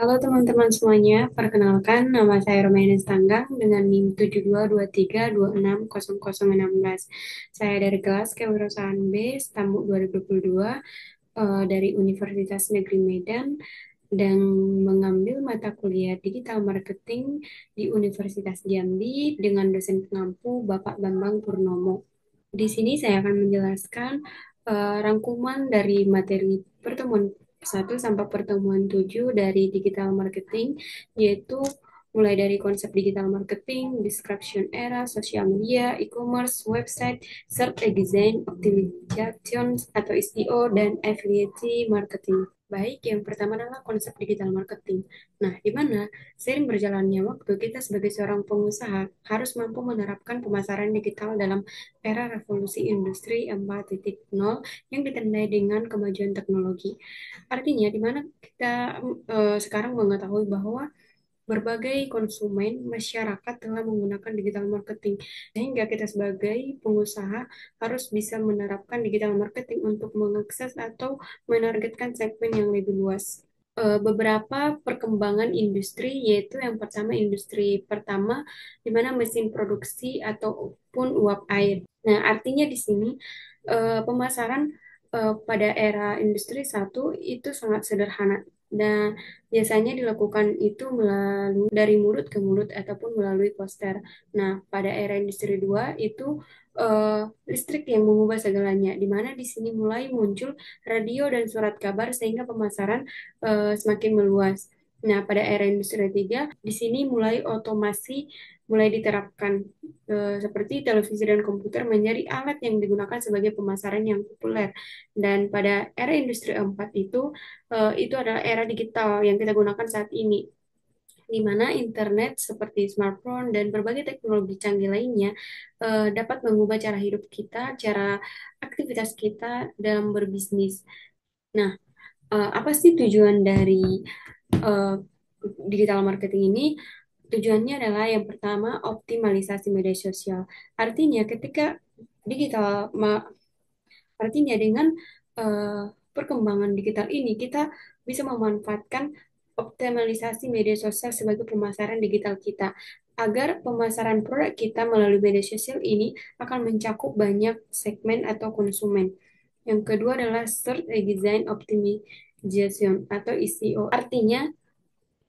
Halo teman-teman semuanya, perkenalkan nama saya Romaines Tanggang dengan NIM 7223260016. Saya dari kelas Kewirausahaan B, Tamu 2022 dari Universitas Negeri Medan dan mengambil mata kuliah Digital Marketing di Universitas Jambi dengan dosen pengampu Bapak Bambang Purnomo. Di sini saya akan menjelaskan rangkuman dari materi pertemuan satu sampai pertemuan 7 dari digital marketing, yaitu mulai dari konsep digital marketing, description era, social media, e-commerce, website, search engine optimization atau SEO, dan affiliate marketing. Baik, yang pertama adalah konsep digital marketing. Nah, di mana seiring berjalannya waktu, kita sebagai seorang pengusaha harus mampu menerapkan pemasaran digital dalam era revolusi industri 4.0 yang ditandai dengan kemajuan teknologi. Artinya, di mana kita sekarang mengetahui bahwa berbagai konsumen masyarakat telah menggunakan digital marketing, sehingga kita sebagai pengusaha harus bisa menerapkan digital marketing untuk mengakses atau menargetkan segmen yang lebih luas. Beberapa perkembangan industri, yaitu yang pertama industri pertama di mana mesin produksi ataupun uap air. Nah, artinya di sini pemasaran pada era industri satu itu sangat sederhana dan biasanya dilakukan itu melalui dari mulut ke mulut ataupun melalui poster. Nah, pada era industri 2 itu listrik yang mengubah segalanya, di mana di sini mulai muncul radio dan surat kabar sehingga pemasaran semakin meluas. Nah, pada era industri 3 di sini mulai otomasi mulai diterapkan seperti televisi dan komputer menjadi alat yang digunakan sebagai pemasaran yang populer. Dan pada era industri 4 itu adalah era digital yang kita gunakan saat ini, di mana internet seperti smartphone dan berbagai teknologi canggih lainnya dapat mengubah cara hidup kita, cara aktivitas kita dalam berbisnis. Nah, apa sih tujuan dari eh, digital marketing ini? Tujuannya adalah yang pertama optimalisasi media sosial. Artinya ketika digital ma- artinya dengan eh, perkembangan digital ini kita bisa memanfaatkan optimalisasi media sosial sebagai pemasaran digital kita agar pemasaran produk kita melalui media sosial ini akan mencakup banyak segmen atau konsumen. Yang kedua adalah Search Engine Optimization atau SEO. Artinya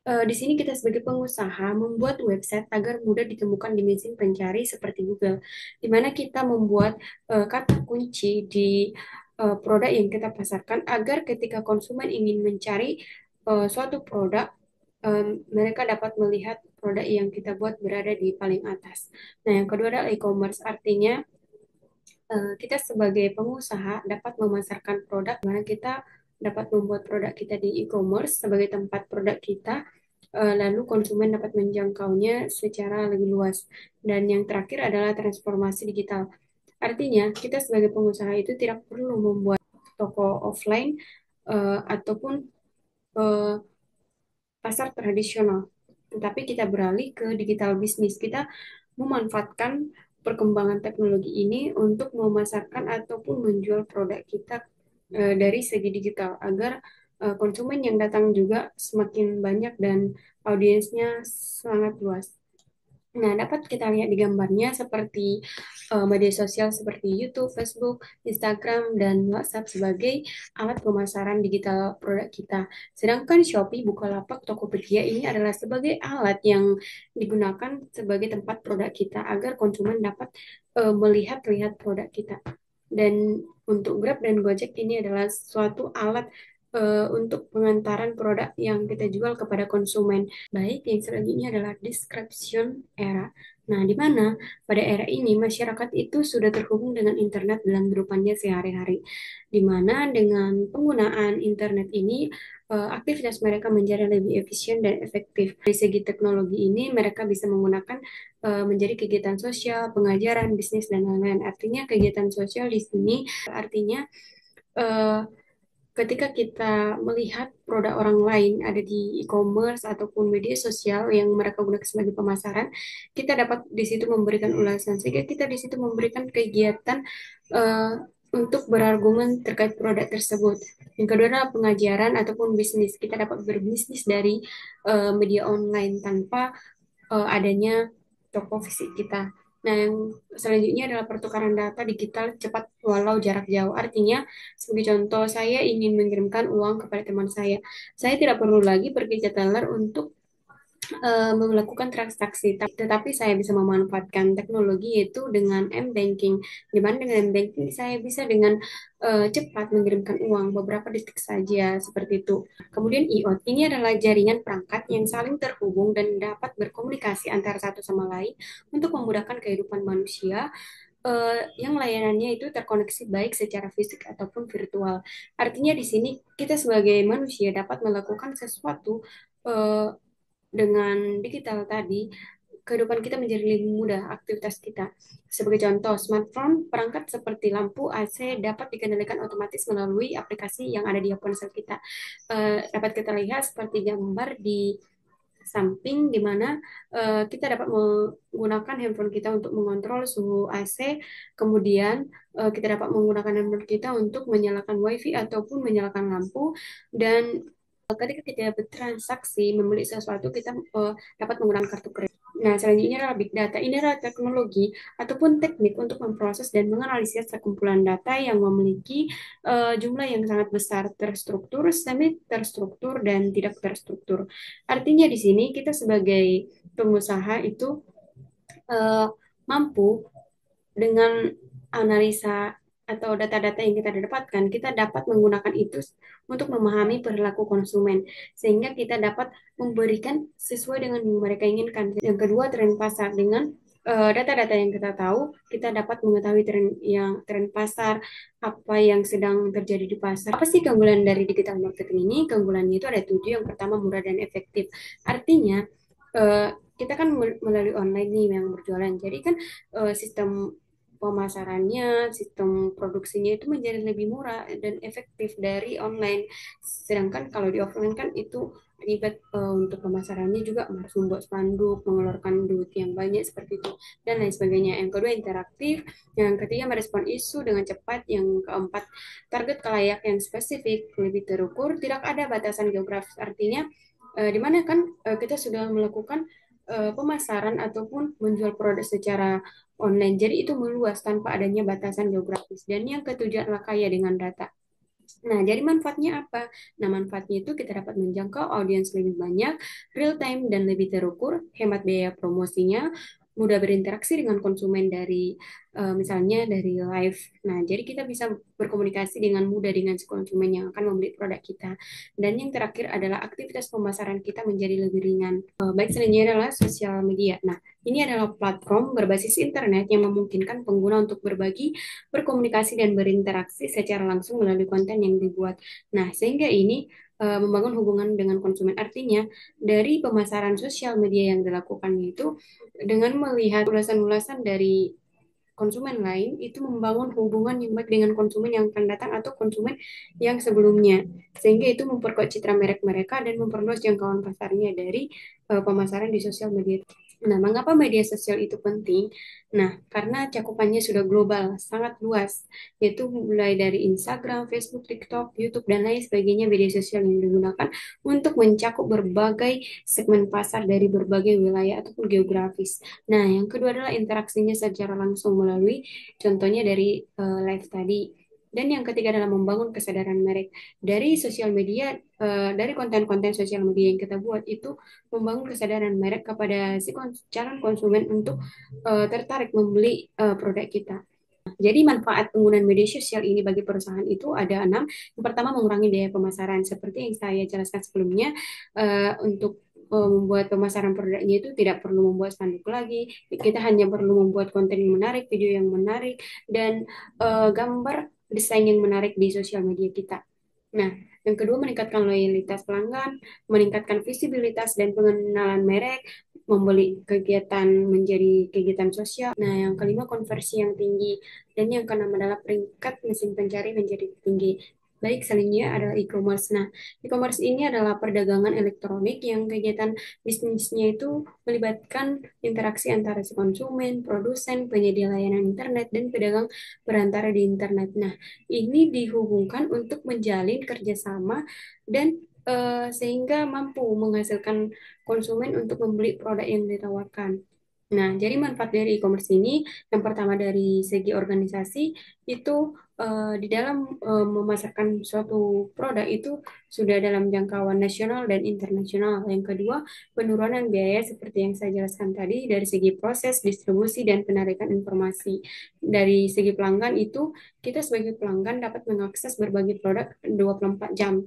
di sini kita sebagai pengusaha membuat website agar mudah ditemukan di mesin pencari seperti Google, di mana kita membuat kata kunci di produk yang kita pasarkan agar ketika konsumen ingin mencari suatu produk, mereka dapat melihat produk yang kita buat berada di paling atas. Nah, yang kedua adalah e-commerce, artinya kita sebagai pengusaha dapat memasarkan produk, di mana kita dapat membuat produk kita di e-commerce sebagai tempat produk kita, lalu konsumen dapat menjangkaunya secara lebih luas. Dan yang terakhir adalah transformasi digital. Artinya, kita sebagai pengusaha itu tidak perlu membuat toko offline ataupun eh, pasar tradisional, tetapi kita beralih ke digital bisnis. Kita memanfaatkan perkembangan teknologi ini untuk memasarkan ataupun menjual produk kita dari segi digital agar konsumen yang datang juga semakin banyak dan audiensnya sangat luas. Nah, dapat kita lihat di gambarnya seperti media sosial seperti YouTube, Facebook, Instagram, dan WhatsApp sebagai alat pemasaran digital produk kita. Sedangkan Shopee, Bukalapak, Tokopedia ini adalah sebagai alat yang digunakan sebagai tempat produk kita agar konsumen dapat melihat-lihat produk kita. Dan untuk Grab dan Gojek ini adalah suatu alat untuk pengantaran produk yang kita jual kepada konsumen. Baik, yang selanjutnya adalah description era. Nah, di mana pada era ini masyarakat itu sudah terhubung dengan internet dalam kehidupannya sehari-hari. Di mana dengan penggunaan internet ini aktivitas mereka menjadi lebih efisien dan efektif. Dari segi teknologi ini mereka bisa menggunakan menjadi kegiatan sosial, pengajaran, bisnis dan lain-lain. Artinya kegiatan sosial di sini artinya eh, ketika kita melihat produk orang lain ada di e-commerce ataupun media sosial yang mereka gunakan sebagai pemasaran, kita dapat di situ memberikan ulasan sehingga kita di situ memberikan kegiatan eh, untuk berargumen terkait produk tersebut. Yang kedua adalah pengajaran ataupun bisnis. Kita dapat berbisnis dari media online tanpa adanya toko fisik kita. Nah, yang selanjutnya adalah pertukaran data digital cepat walau jarak jauh. Artinya, sebagai contoh, saya ingin mengirimkan uang kepada teman saya. Saya tidak perlu lagi pergi ke teller untuk melakukan transaksi, tetapi saya bisa memanfaatkan teknologi yaitu dengan M-banking. Di mana dengan M-banking saya bisa dengan cepat mengirimkan uang beberapa detik saja seperti itu. Kemudian IoT ini adalah jaringan perangkat yang saling terhubung dan dapat berkomunikasi antara satu sama lain untuk memudahkan kehidupan manusia yang layanannya itu terkoneksi baik secara fisik ataupun virtual. Artinya di sini kita sebagai manusia dapat melakukan sesuatu eh, dengan digital tadi, kehidupan kita menjadi lebih mudah, aktivitas kita. Sebagai contoh, smartphone, perangkat seperti lampu, AC dapat dikendalikan otomatis melalui aplikasi yang ada di ponsel kita. Dapat kita lihat seperti gambar di samping di mana kita dapat menggunakan handphone kita untuk mengontrol suhu AC, kemudian kita dapat menggunakan handphone kita untuk menyalakan WiFi ataupun menyalakan lampu, dan ketika kita bertransaksi membeli sesuatu kita dapat menggunakan kartu kredit. Nah, selanjutnya adalah big data. Ini adalah teknologi ataupun teknik untuk memproses dan menganalisis sekumpulan data yang memiliki jumlah yang sangat besar, terstruktur, semi terstruktur, dan tidak terstruktur. Artinya di sini kita sebagai pengusaha itu eh, mampu dengan analisa atau data-data yang kita dapatkan, kita dapat menggunakan itu untuk memahami perilaku konsumen, sehingga kita dapat memberikan sesuai dengan yang mereka inginkan. Yang kedua, tren pasar. Dengan data-data yang kita tahu, kita dapat mengetahui tren pasar, apa yang sedang terjadi di pasar. Apa sih keunggulan dari digital marketing ini? Keunggulannya itu ada tujuh. Yang pertama, murah dan efektif. Artinya, kita kan melalui online nih yang berjualan. Jadi kan sistem pemasarannya, sistem produksinya itu menjadi lebih murah dan efektif dari online. Sedangkan kalau di offline kan itu ribet, untuk pemasarannya juga harus membuat spanduk, mengeluarkan duit yang banyak seperti itu dan lain sebagainya. Yang kedua interaktif, yang ketiga merespon isu dengan cepat, yang keempat target kelayak yang spesifik, lebih terukur, tidak ada batasan geografis. Artinya di mana kan kita sudah melakukan pemasaran ataupun menjual produk secara online. Jadi itu meluas tanpa adanya batasan geografis. Dan yang ketujuh adalah kaya dengan data. Nah, jadi manfaatnya apa? Nah, manfaatnya itu kita dapat menjangkau audiens lebih banyak, real time dan lebih terukur, hemat biaya promosinya, mudah berinteraksi dengan konsumen dari misalnya dari live. Nah, jadi kita bisa berkomunikasi dengan mudah dengan si konsumen yang akan membeli produk kita. Dan yang terakhir adalah aktivitas pemasaran kita menjadi lebih ringan. Baik, selanjutnya adalah sosial media. Nah, ini adalah platform berbasis internet yang memungkinkan pengguna untuk berbagi, berkomunikasi, dan berinteraksi secara langsung melalui konten yang dibuat. Nah, sehingga ini membangun hubungan dengan konsumen. Artinya, dari pemasaran sosial media yang dilakukan itu, dengan melihat ulasan-ulasan dari konsumen lain, itu membangun hubungan yang baik dengan konsumen yang akan datang atau konsumen yang sebelumnya. Sehingga itu memperkuat citra merek mereka dan memperluas jangkauan pasarnya dari pemasaran di sosial media. Nah, mengapa media sosial itu penting? Nah, karena cakupannya sudah global, sangat luas, yaitu mulai dari Instagram, Facebook, TikTok, YouTube, dan lain sebagainya media sosial yang digunakan untuk mencakup berbagai segmen pasar dari berbagai wilayah ataupun geografis. Nah, yang kedua adalah interaksinya secara langsung melalui contohnya dari live tadi. Dan yang ketiga adalah membangun kesadaran merek dari sosial media, dari konten-konten sosial media yang kita buat itu membangun kesadaran merek kepada si calon konsumen untuk tertarik membeli produk kita. Jadi manfaat penggunaan media sosial ini bagi perusahaan itu ada enam. Yang pertama, mengurangi biaya pemasaran. Seperti yang saya jelaskan sebelumnya, untuk membuat pemasaran produknya itu tidak perlu membuat spanduk lagi. Kita hanya perlu membuat konten yang menarik, video yang menarik, dan gambar desain yang menarik di sosial media kita. Nah, yang kedua meningkatkan loyalitas pelanggan, meningkatkan visibilitas dan pengenalan merek, membeli kegiatan menjadi kegiatan sosial. Nah, yang kelima konversi yang tinggi dan yang keenam adalah peringkat mesin pencari menjadi tinggi. Baik, selanjutnya adalah e-commerce. Nah, e-commerce ini adalah perdagangan elektronik yang kegiatan bisnisnya itu melibatkan interaksi antara si konsumen, produsen, penyedia layanan internet, dan pedagang berantara di internet. Nah, ini dihubungkan untuk menjalin kerjasama dan sehingga mampu menghasilkan konsumen untuk membeli produk yang ditawarkan. Nah, jadi manfaat dari e-commerce ini, yang pertama dari segi organisasi, itu di dalam memasarkan suatu produk itu sudah dalam jangkauan nasional dan internasional. Yang kedua, penurunan biaya seperti yang saya jelaskan tadi dari segi proses, distribusi, dan penarikan informasi. Dari segi pelanggan itu, kita sebagai pelanggan dapat mengakses berbagai produk 24 jam.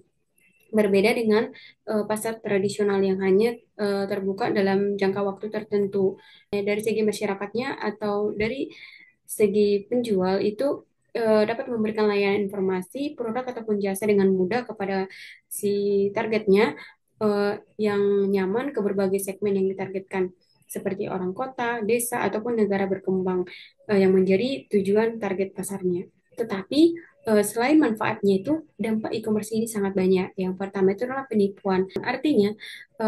Berbeda dengan pasar tradisional yang hanya terbuka dalam jangka waktu tertentu. Dari segi masyarakatnya atau dari segi penjual itu dapat memberikan layanan informasi, produk ataupun jasa dengan mudah kepada si targetnya yang nyaman ke berbagai segmen yang ditargetkan, seperti orang kota, desa, ataupun negara berkembang yang menjadi tujuan target pasarnya. Tetapi selain manfaatnya itu, dampak e-commerce ini sangat banyak. Yang pertama itu adalah penipuan. Artinya,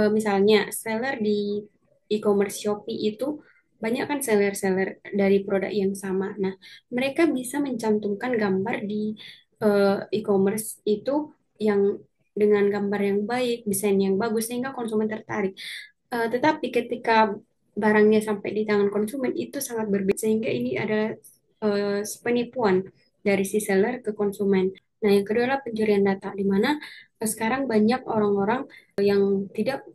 misalnya seller di e-commerce Shopee itu banyak kan seller-seller dari produk yang sama. Nah, mereka bisa mencantumkan gambar di e-commerce itu yang dengan gambar yang baik, desain yang bagus, sehingga konsumen tertarik. Tetapi ketika barangnya sampai di tangan konsumen itu sangat berbeda, sehingga ini adalah penipuan dari si seller ke konsumen. Nah, yang kedua adalah pencurian data, di mana sekarang banyak orang-orang yang tidak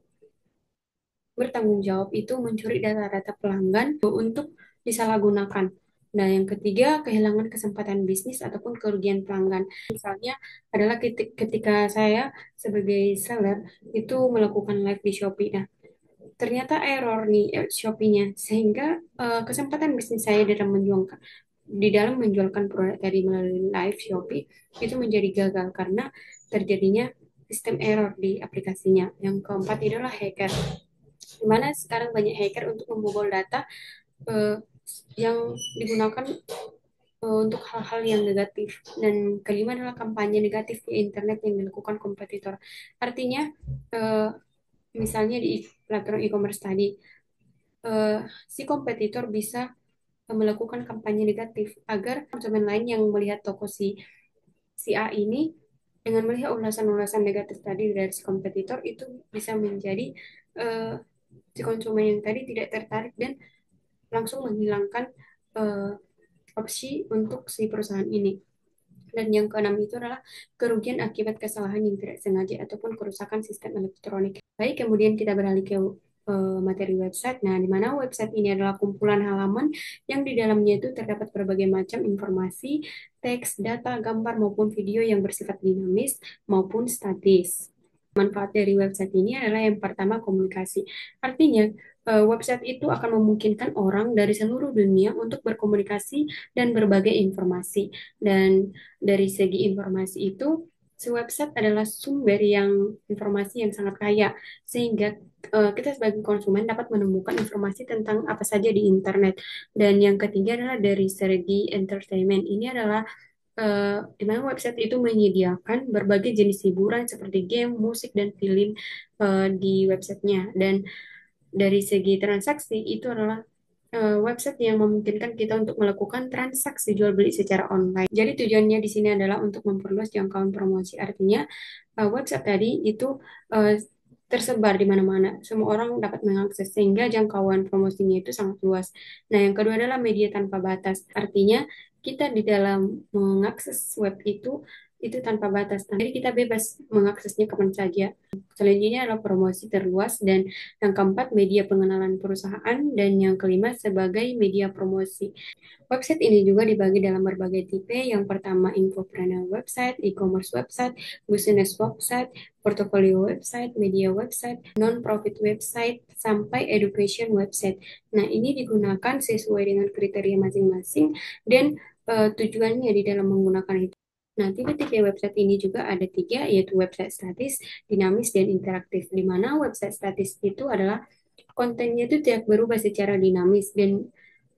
bertanggung jawab itu mencuri data-data pelanggan untuk disalahgunakan. Nah, yang ketiga, kehilangan kesempatan bisnis ataupun kerugian pelanggan. Misalnya adalah ketika saya sebagai seller itu melakukan live di Shopee. Nah, ternyata error nih Shopee-nya, sehingga kesempatan bisnis saya dalam menjualkan produk tadi melalui live Shopee itu menjadi gagal karena terjadinya sistem error di aplikasinya. Yang keempat adalah hacker, di mana sekarang banyak hacker untuk membobol data eh, yang digunakan untuk hal-hal yang negatif. Dan kelima adalah kampanye negatif di internet yang dilakukan kompetitor. Artinya, eh, misalnya di platform e-commerce tadi, eh, si kompetitor bisa melakukan kampanye negatif agar konsumen lain yang melihat toko si A ini dengan melihat ulasan-ulasan negatif tadi dari si kompetitor itu bisa menjadi eh, si konsumen yang tadi tidak tertarik dan langsung menghilangkan eh, opsi untuk si perusahaan ini. Dan yang keenam itu adalah kerugian akibat kesalahan yang tidak sengaja ataupun kerusakan sistem elektronik. Baik, kemudian kita beralih ke materi website. Nah, di mana website ini adalah kumpulan halaman yang di dalamnya itu terdapat berbagai macam informasi, teks, data, gambar maupun video yang bersifat dinamis maupun statis. Manfaat dari website ini adalah yang pertama komunikasi. Artinya, website itu akan memungkinkan orang dari seluruh dunia untuk berkomunikasi dan berbagai informasi. Dan dari segi informasi itu, si website adalah sumber yang informasi yang sangat kaya, sehingga kita sebagai konsumen dapat menemukan informasi tentang apa saja di internet. Dan yang ketiga adalah dari segi entertainment. Ini adalah di mana website itu menyediakan berbagai jenis hiburan seperti game, musik, dan film di websitenya. Dan dari segi transaksi itu adalah website yang memungkinkan kita untuk melakukan transaksi jual beli secara online. Jadi tujuannya di sini adalah untuk memperluas jangkauan promosi. Artinya website tadi itu eh, tersebar di mana-mana. Semua orang dapat mengakses sehingga jangkauan promosinya itu sangat luas. Nah, yang kedua adalah media tanpa batas. Artinya kita di dalam mengakses web itu tanpa batas. Jadi kita bebas mengaksesnya kapan saja. Selanjutnya adalah promosi terluas dan yang keempat media pengenalan perusahaan dan yang kelima sebagai media promosi. Website ini juga dibagi dalam berbagai tipe. Yang pertama infopreneur website, e-commerce website, business website, portfolio website, media website, non-profit website, sampai education website. Nah, ini digunakan sesuai dengan kriteria masing-masing dan tujuannya di dalam menggunakan itu. Nah, tipe-tipe website ini juga ada tiga, yaitu website statis, dinamis, dan interaktif. Di mana website statis itu adalah kontennya itu tidak berubah secara dinamis dan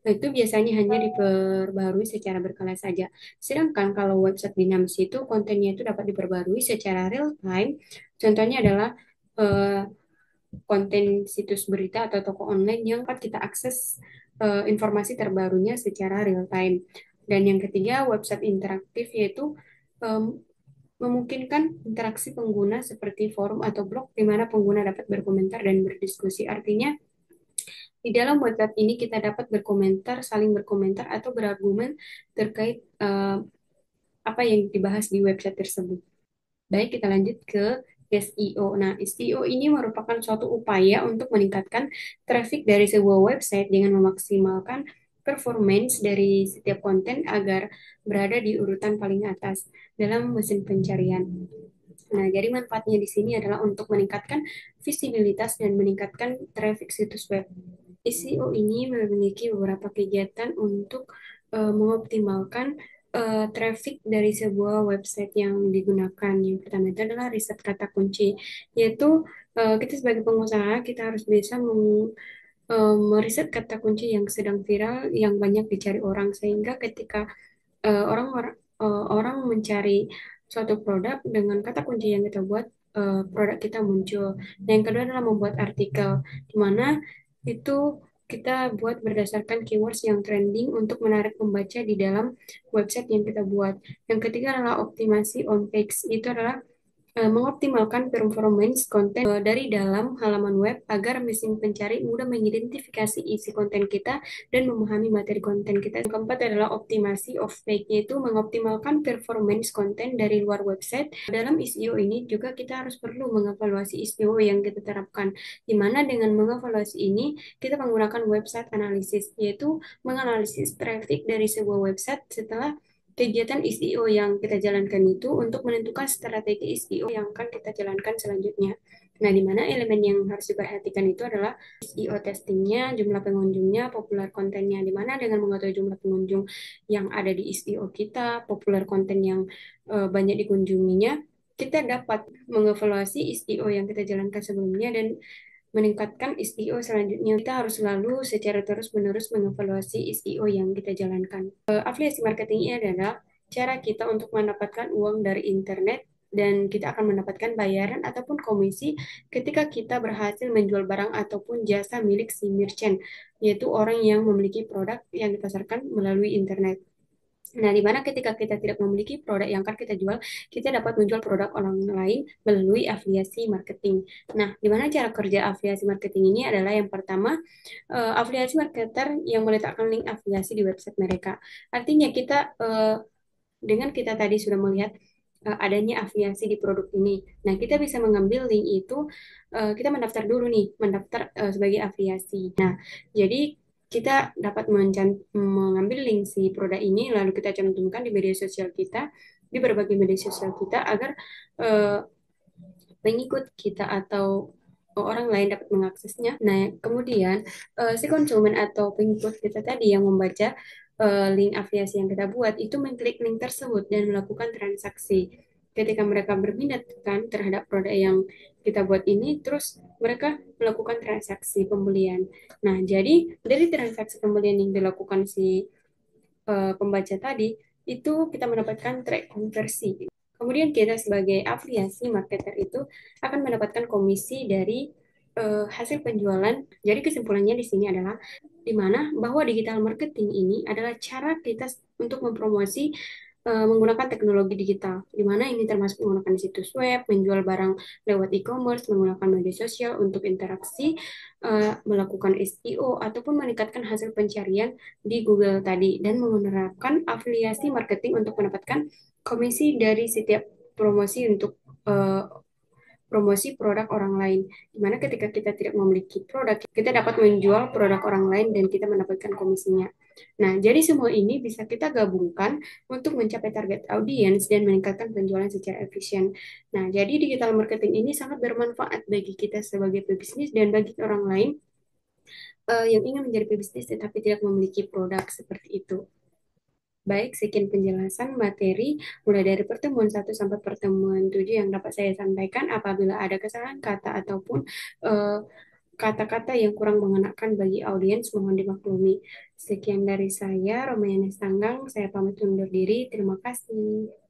Nah, itu biasanya hanya diperbarui secara berkala saja. Sedangkan kalau website dinamis itu kontennya itu dapat diperbarui secara real time. Contohnya adalah eh, konten situs berita atau toko online yang dapat kita akses informasi terbarunya secara real time. Dan yang ketiga, website interaktif yaitu em, memungkinkan interaksi pengguna seperti forum atau blog di mana pengguna dapat berkomentar dan berdiskusi. Artinya, di dalam website ini kita dapat berkomentar, saling berkomentar atau berargumen terkait apa yang dibahas di website tersebut. Baik, kita lanjut ke SEO. Nah, SEO ini merupakan suatu upaya untuk meningkatkan traffic dari sebuah website dengan memaksimalkan performance dari setiap konten agar berada di urutan paling atas dalam mesin pencarian. Nah, jadi manfaatnya di sini adalah untuk meningkatkan visibilitas dan meningkatkan traffic situs web. SEO ini memiliki beberapa kegiatan untuk mengoptimalkan traffic dari sebuah website yang digunakan. Yang pertama itu adalah riset kata kunci, yaitu kita sebagai pengusaha kita harus bisa meriset kata kunci yang sedang viral, yang banyak dicari orang, sehingga ketika orang orang mencari suatu produk dengan kata kunci yang kita buat, produk kita muncul. Nah, yang kedua adalah membuat artikel, di mana itu kita buat berdasarkan keywords yang trending untuk menarik pembaca di dalam website yang kita buat. Yang ketiga adalah optimasi on page. Itu adalah mengoptimalkan performance konten dari dalam halaman web agar mesin pencari mudah mengidentifikasi isi konten kita dan memahami materi konten kita. Yang keempat adalah optimasi of page, yaitu mengoptimalkan performance konten dari luar website. Dalam SEO ini juga kita harus perlu mengevaluasi SEO yang kita terapkan, di mana dengan mengevaluasi ini kita menggunakan website analysis, yaitu menganalisis traffic dari sebuah website setelah kegiatan SEO yang kita jalankan itu untuk menentukan strategi SEO yang akan kita jalankan selanjutnya. Nah, di mana elemen yang harus diperhatikan itu adalah SEO testingnya, jumlah pengunjungnya, populer kontennya, di mana dengan mengetahui jumlah pengunjung yang ada di SEO kita, populer konten yang banyak dikunjunginya, kita dapat mengevaluasi SEO yang kita jalankan sebelumnya dan meningkatkan SEO selanjutnya. Kita harus selalu secara terus-menerus mengevaluasi SEO yang kita jalankan. Afiliasi marketing ini adalah cara kita untuk mendapatkan uang dari internet dan kita akan mendapatkan bayaran ataupun komisi ketika kita berhasil menjual barang ataupun jasa milik si merchant, yaitu orang yang memiliki produk yang dipasarkan melalui internet. Nah, di mana ketika kita tidak memiliki produk yang akan kita jual, kita dapat menjual produk orang lain melalui afiliasi marketing. Nah, di mana cara kerja afiliasi marketing ini adalah yang pertama, afiliasi marketer yang meletakkan link afiliasi di website mereka. Artinya kita dengan kita tadi sudah melihat adanya afiliasi di produk ini. Nah, kita bisa mengambil link itu, kita mendaftar dulu nih, mendaftar sebagai afiliasi. Nah, jadi kita dapat mengambil link si produk ini, lalu kita cantumkan di media sosial kita, di berbagai media sosial kita, agar uh, pengikut kita atau orang lain dapat mengaksesnya. Nah, kemudian si konsumen atau pengikut kita tadi yang membaca link afiliasi yang kita buat itu mengklik link tersebut dan melakukan transaksi. Ketika mereka berminat kan terhadap produk yang kita buat ini, terus mereka melakukan transaksi pembelian. Nah, jadi dari transaksi pembelian yang dilakukan si pembaca tadi, itu kita mendapatkan track konversi. Kemudian kita sebagai afiliasi marketer itu akan mendapatkan komisi dari hasil penjualan. Jadi kesimpulannya di sini adalah di mana bahwa digital marketing ini adalah cara kita untuk mempromosi menggunakan teknologi digital, di mana ini termasuk menggunakan situs web, menjual barang lewat e-commerce, menggunakan media sosial untuk interaksi, melakukan SEO, ataupun meningkatkan hasil pencarian di Google tadi, dan menerapkan afiliasi marketing untuk mendapatkan komisi dari setiap promosi untuk promosi produk orang lain. Dimana ketika kita tidak memiliki produk, kita dapat menjual produk orang lain dan kita mendapatkan komisinya. Nah, jadi semua ini bisa kita gabungkan untuk mencapai target audiens dan meningkatkan penjualan secara efisien. Nah, jadi digital marketing ini sangat bermanfaat bagi kita sebagai pebisnis dan bagi orang lain yang ingin menjadi pebisnis tetapi tidak memiliki produk seperti itu. Baik, sekian penjelasan materi mulai dari pertemuan 1 sampai pertemuan 7 yang dapat saya sampaikan. Apabila ada kesalahan kata ataupun eh, kata-kata yang kurang mengenakan bagi audiens mohon dimaklumi. Sekian dari saya, Romayana Stanggang. Saya pamit undur diri. Terima kasih.